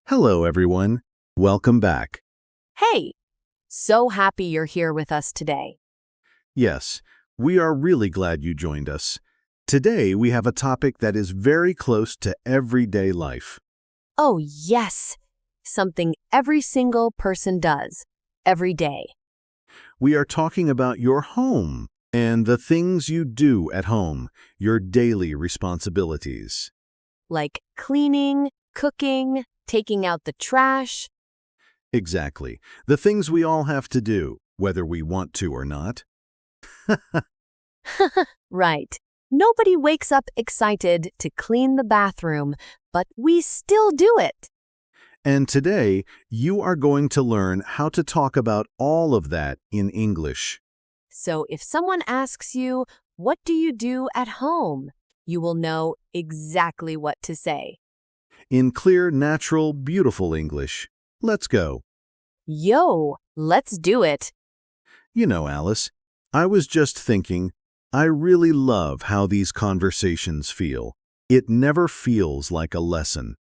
Hello, everyone. Welcome back. Hey, so happy you're here with us today. Yes, we are really glad you joined us. Today, we have a topic that is very close to everyday life. Oh, yes, something every single person does, every day. We are talking about your home and the things you do at home, your daily responsibilities. Like cleaning, cooking, taking out the trash. Exactly. The things we all have to do, whether we want to or not. Right. Nobody wakes up excited to clean the bathroom, but we still do it. And today, you are going to learn how to talk about all of that in English. So if someone asks you, what do you do at home? You will know exactly what to say. In clear, natural, beautiful English. Let's go. Yo, let's do it. You know, Alice, I was just thinking, I really love how these conversations feel. It never feels like a lesson.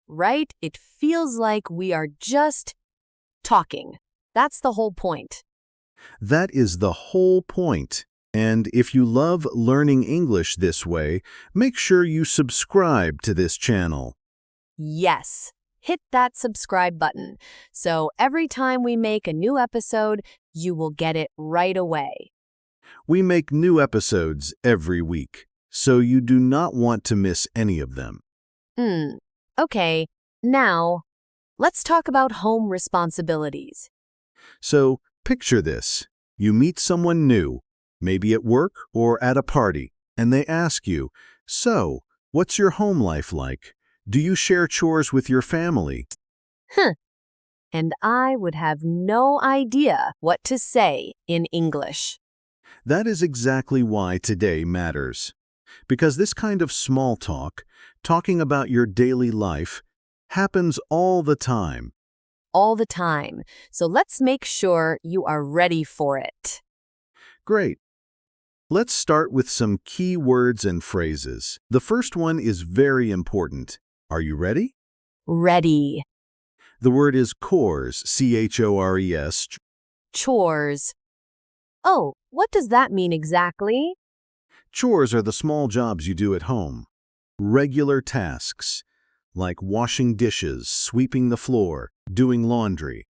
Right? It feels like we are just talking. That's the whole point. That is the whole point. And if you love learning English this way, make sure you subscribe to this channel. Yes, hit that subscribe button. So every time we make a new episode, you will get it right away. We make new episodes every week, so you do not want to miss any of them. Okay, now let's talk about home responsibilities. So, picture this. You meet someone new, maybe at work or at a party, and they ask you, "So, what's your home life like? Do you share chores with your family?" And I would have no idea what to say in English. That is exactly why today matters. Because this kind of small talk, talking about your daily life, happens all the time. All the time. So let's make sure you are ready for it. Great. Let's start with some key words and phrases. The first one is very important. Are you ready? Ready. The word is chores, C-H-O-R-E-S. Chores. Oh, what does that mean exactly? Chores are the small jobs you do at home. Regular tasks, like washing dishes, sweeping the floor, doing laundry.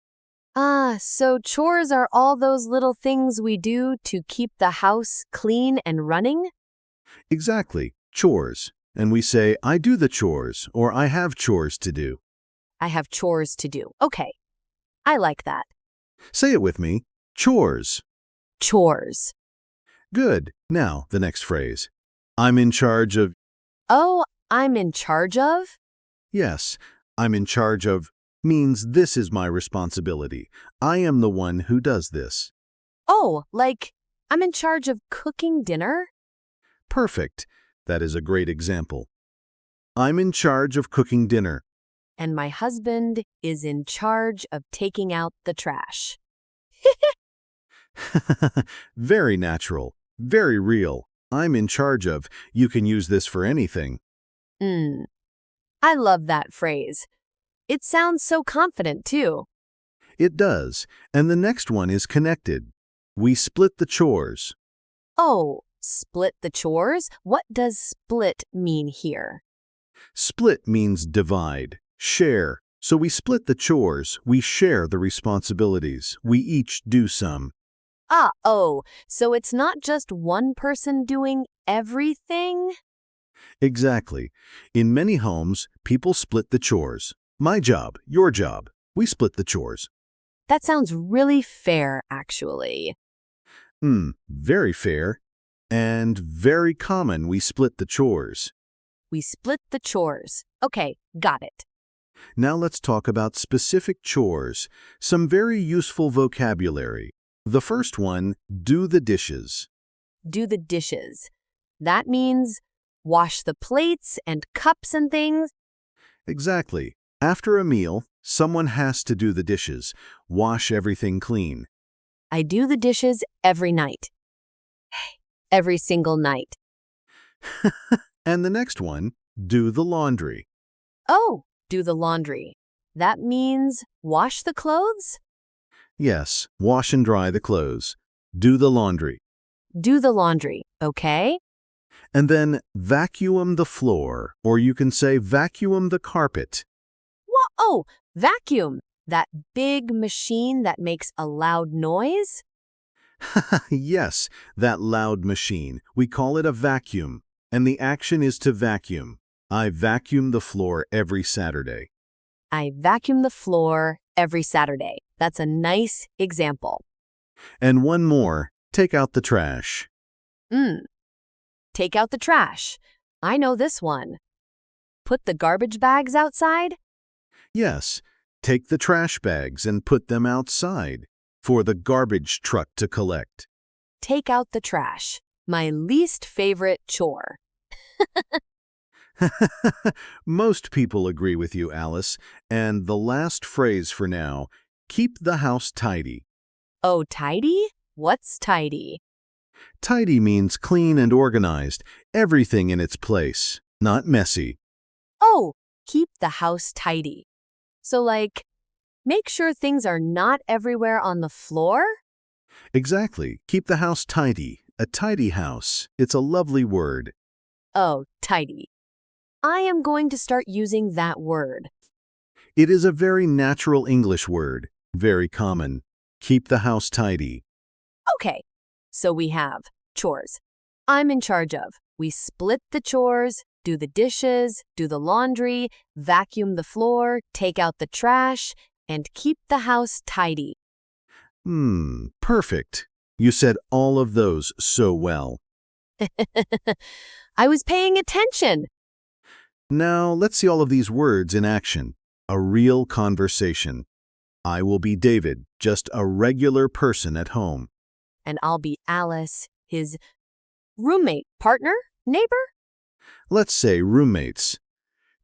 So chores are all those little things we do to keep the house clean and running? Exactly, chores. And we say, I do the chores, or I have chores to do. I have chores to do. Okay, I like that. Say it with me, chores. Chores. Good. Now, the next phrase. I'm in charge of. Oh, I'm in charge of? Yes, I'm in charge of means this is my responsibility. I am the one who does this. Oh, like I'm in charge of cooking dinner? Perfect. That is a great example. I'm in charge of cooking dinner. And my husband is in charge of taking out the trash. Very natural, very real. I'm in charge of. You can use this for anything. I love that phrase. It sounds so confident, too. It does. And the next one is connected. We split the chores. Oh, split the chores? What does split mean here? Split means divide, share. So we split the chores, we share the responsibilities, we each do some. So it's not just one person doing everything? Exactly. In many homes, people split the chores. My job, your job. We split the chores. That sounds really fair, actually. Very fair. And very common we split the chores. We split the chores. Okay, got it. Now let's talk about specific chores, some very useful vocabulary. The first one, do the dishes. Do the dishes. That means wash the plates and cups and things. Exactly. After a meal, someone has to do the dishes, wash everything clean. I do the dishes every night. Every single night. And the next one, do the laundry. Oh, do the laundry. That means wash the clothes? Yes, wash and dry the clothes. Do the laundry. Do the laundry, okay? And then vacuum the floor, or you can say vacuum the carpet. Oh, vacuum. That big machine that makes a loud noise? Yes, that loud machine. We call it a vacuum. And the action is to vacuum. I vacuum the floor every Saturday. I vacuum the floor every Saturday. That's a nice example. And one more, take out the trash. Take out the trash. I know this one. Put the garbage bags outside? Yes, take the trash bags and put them outside for the garbage truck to collect. Take out the trash. My least favorite chore. Most people agree with you, Alice. And the last phrase for now, keep the house tidy. Oh, tidy? What's tidy? Tidy means clean and organized, everything in its place, not messy. Oh, keep the house tidy. So like, make sure things are not everywhere on the floor? Exactly. Keep the house tidy. A tidy house. It's a lovely word. Oh, tidy. I am going to start using that word. It is a very natural English word, very common. Keep the house tidy. Okay, so we have chores. I'm in charge of. We split the chores, do the dishes, do the laundry, vacuum the floor, take out the trash, and keep the house tidy. Perfect. You said all of those so well. I was paying attention. Now let's see all of these words in action. A real conversation. I will be David, just a regular person at home. And I'll be Alice, his roommate, partner, neighbor? Let's say roommates.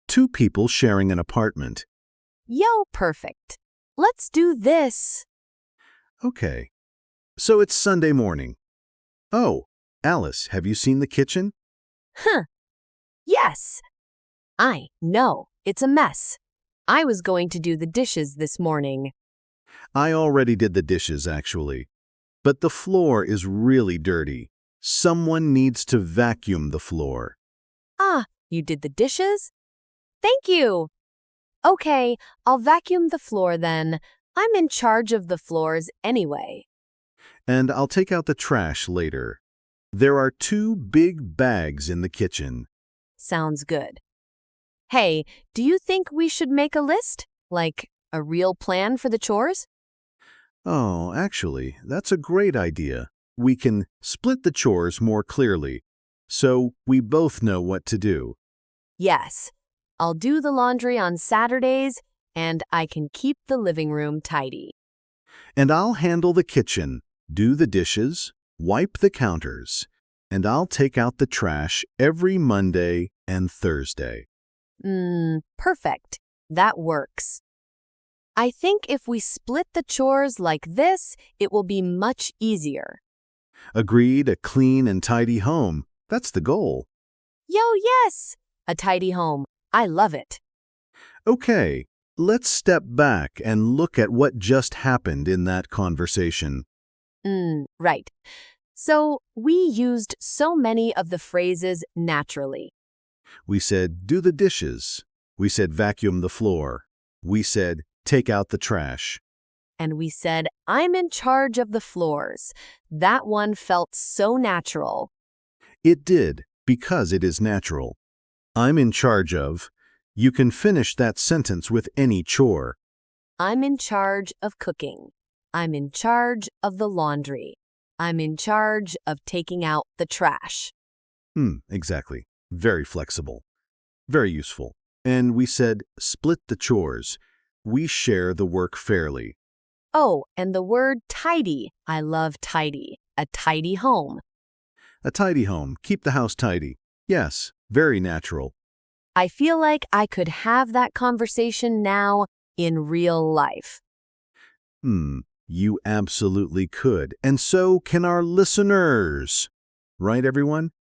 Two people sharing an apartment. Yo, perfect. Let's do this. Okay. So it's Sunday morning. Oh, Alice, have you seen the kitchen? Yes. I know, it's a mess. I was going to do the dishes this morning. I already did the dishes, actually. But the floor is really dirty. Someone needs to vacuum the floor. Ah, you did the dishes? Thank you. Okay, I'll vacuum the floor then. I'm in charge of the floors anyway. And I'll take out the trash later. There are two big bags in the kitchen. Sounds good. Hey, do you think we should make a list? Like a real plan for the chores? Oh, actually, that's a great idea. We can split the chores more clearly, so we both know what to do. Yes. I'll do the laundry on Saturdays, and I can keep the living room tidy. And I'll handle the kitchen, do the dishes, wipe the counters, and I'll take out the trash every Monday and Thursday. Perfect. That works. I think if we split the chores like this, it will be much easier. Agreed, a clean and tidy home. That's the goal. Yo, yes! A tidy home. I love it. Okay, let's step back and look at what just happened in that conversation. Right. So we used so many of the phrases naturally. We said, do the dishes. We said, vacuum the floor. We said, take out the trash. And we said, I'm in charge of the floors. That one felt so natural. It did, because it is natural. I'm in charge of. You can finish that sentence with any chore. I'm in charge of cooking. I'm in charge of the laundry. I'm in charge of taking out the trash. Exactly. Very flexible. Very useful. And we said, split the chores. We share the work fairly. Oh, and the word tidy. I love tidy. A tidy home. A tidy home. Keep the house tidy. Yes, very natural. I feel like I could have that conversation now in real life. You absolutely could. And so can our listeners. Right, everyone?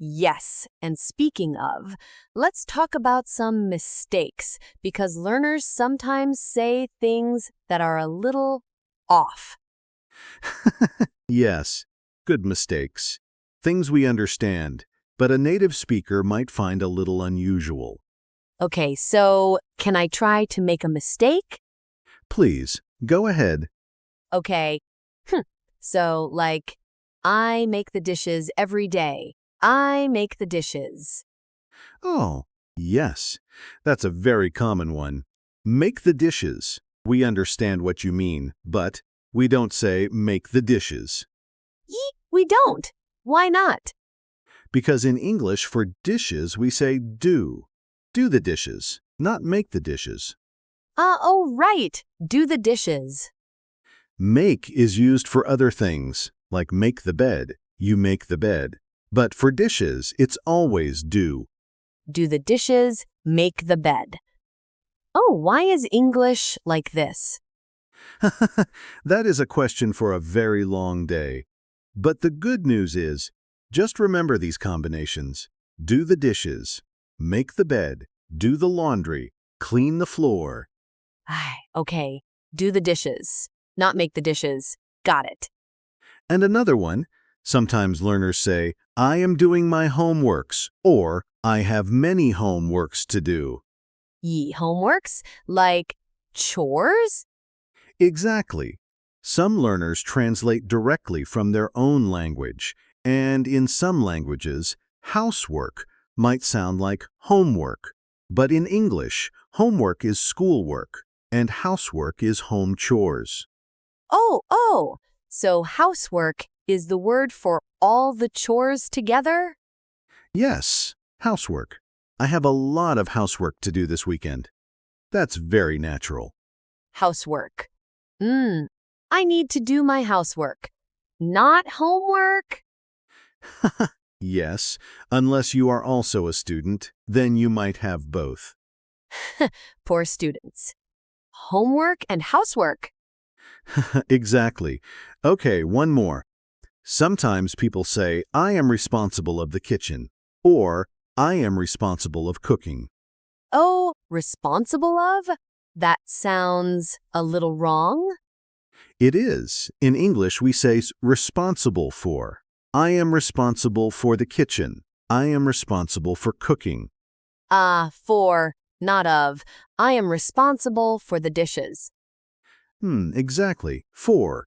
Yes, and speaking of, let's talk about some mistakes because learners sometimes say things that are a little off. Yes, good mistakes. Things we understand, but a native speaker might find a little unusual. Okay, so can I try to make a mistake? Please, go ahead. Okay. Hmm. So, like, I make the dishes every day. I make the dishes. Oh, yes, that's a very common one. Make the dishes. We understand what you mean, but we don't say make the dishes. Yee, we don't. Why not? Because in English, for dishes, we say do. Do the dishes, not make the dishes. Oh, right. Do the dishes. Make is used for other things, like make the bed. You make the bed. But for dishes, it's always do. Do the dishes, make the bed. Oh, why is English like this? That is a question for a very long day. But the good news is, just remember these combinations. Do the dishes, make the bed, do the laundry, clean the floor. Okay. Do the dishes, not make the dishes. Got it. And another one, sometimes learners say, I am doing my homeworks, or I have many homeworks to do. Yee, homeworks? Like chores? Exactly. Some learners translate directly from their own language, and in some languages, housework might sound like homework. But in English, homework is schoolwork, and housework is home chores. Oh. So housework is the word for all the chores together? Yes, housework. I have a lot of housework to do this weekend. That's very natural. Housework. I need to do my housework. Not homework? Yes, unless you are also a student, then you might have both. Poor students. Homework and housework. Exactly. Okay, one more. Sometimes people say, I am responsible of the kitchen, or I am responsible of cooking. Oh, responsible of? That sounds a little wrong. It is. In English, we say responsible for. I am responsible for the kitchen. I am responsible for cooking. For, not of. I am responsible for the dishes. Exactly. For.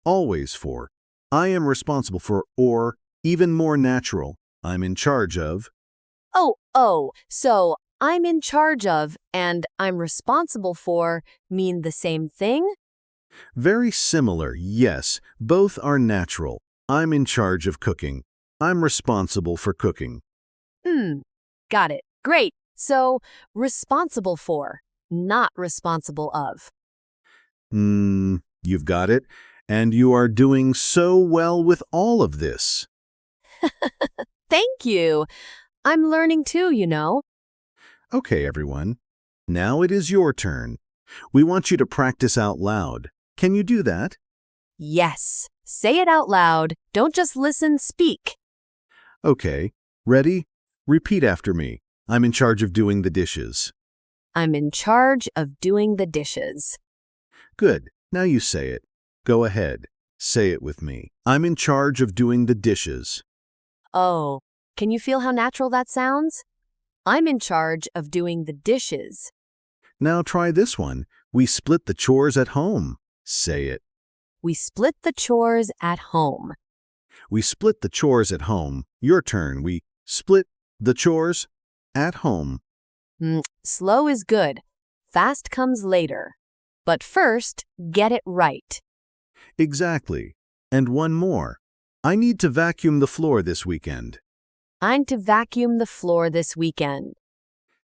Always for. I am responsible for, or, even more natural, I'm in charge of. So I'm in charge of and I'm responsible for mean the same thing? Very similar, yes. Both are natural. I'm in charge of cooking. I'm responsible for cooking. Hmm, got it. Great. So, responsible for, not responsible of. You've got it. And you are doing so well with all of this. Thank you. I'm learning too, you know. Okay, everyone. Now it is your turn. We want you to practice out loud. Can you do that? Yes. Say it out loud. Don't just listen, speak. Okay. Ready? Repeat after me. I'm in charge of doing the dishes. I'm in charge of doing the dishes. Good. Now you say it. Go ahead. Say it with me. I'm in charge of doing the dishes. Oh, can you feel how natural that sounds? I'm in charge of doing the dishes. Now try this one. We split the chores at home. Say it. We split the chores at home. We split the chores at home. Your turn. We split the chores at home. Slow is good. Fast comes later. But first, get it right. Exactly. And one more. I need to vacuum the floor this weekend. I'm to vacuum the floor this weekend.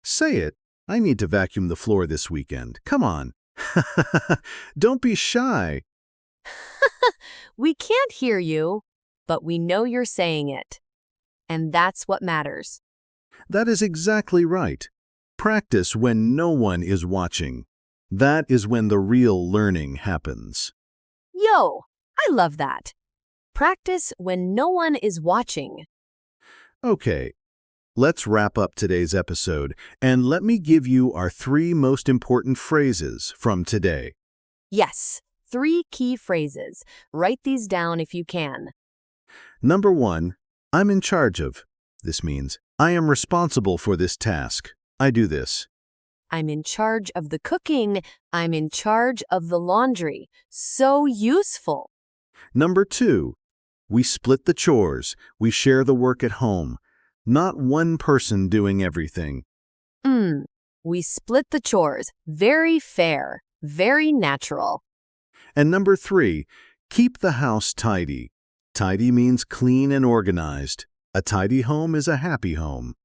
Say it. I need to vacuum the floor this weekend. Come on. Don't be shy. We can't hear you, but we know you're saying it. And that's what matters. That is exactly right. Practice when no one is watching. That is when the real learning happens. Yo, I love that. Practice when no one is watching. Okay, let's wrap up today's episode, and let me give you our 3 most important phrases from today. Yes, 3 key phrases. Write these down if you can. Number 1, I'm in charge of. This means, I am responsible for this task. I do this. I'm in charge of the cooking. I'm in charge of the laundry. So useful. Number 2, we split the chores. We share the work at home. Not one person doing everything. Mm. We split the chores. Very fair. Very natural. And number 3, keep the house tidy. Tidy means clean and organized. A tidy home is a happy home.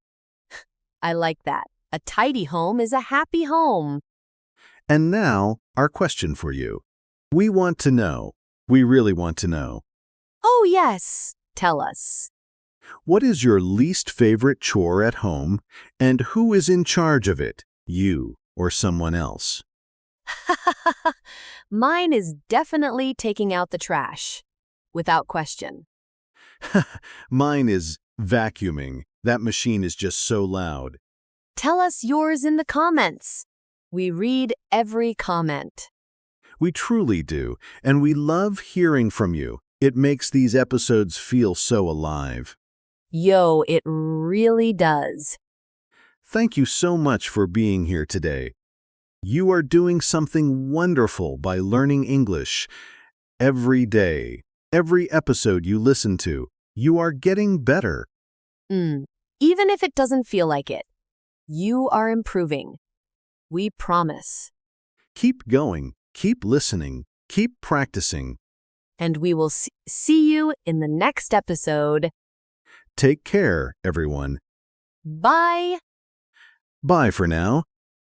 I like that. A tidy home is a happy home. And now, our question for you. We want to know. We really want to know. Oh, yes. Tell us. What is your least favorite chore at home, and who is in charge of it, you or someone else? Mine is definitely taking out the trash. Without question. Mine is vacuuming. That machine is just so loud. Tell us yours in the comments. We read every comment. We truly do, and we love hearing from you. It makes these episodes feel so alive. Yo, it really does. Thank you so much for being here today. You are doing something wonderful by learning English. Every day, every episode you listen to, you are getting better. Even if it doesn't feel like it, you are improving. We promise. Keep going, keep listening, keep practicing. And we will see you in the next episode. Take care, everyone. Bye. Bye for now.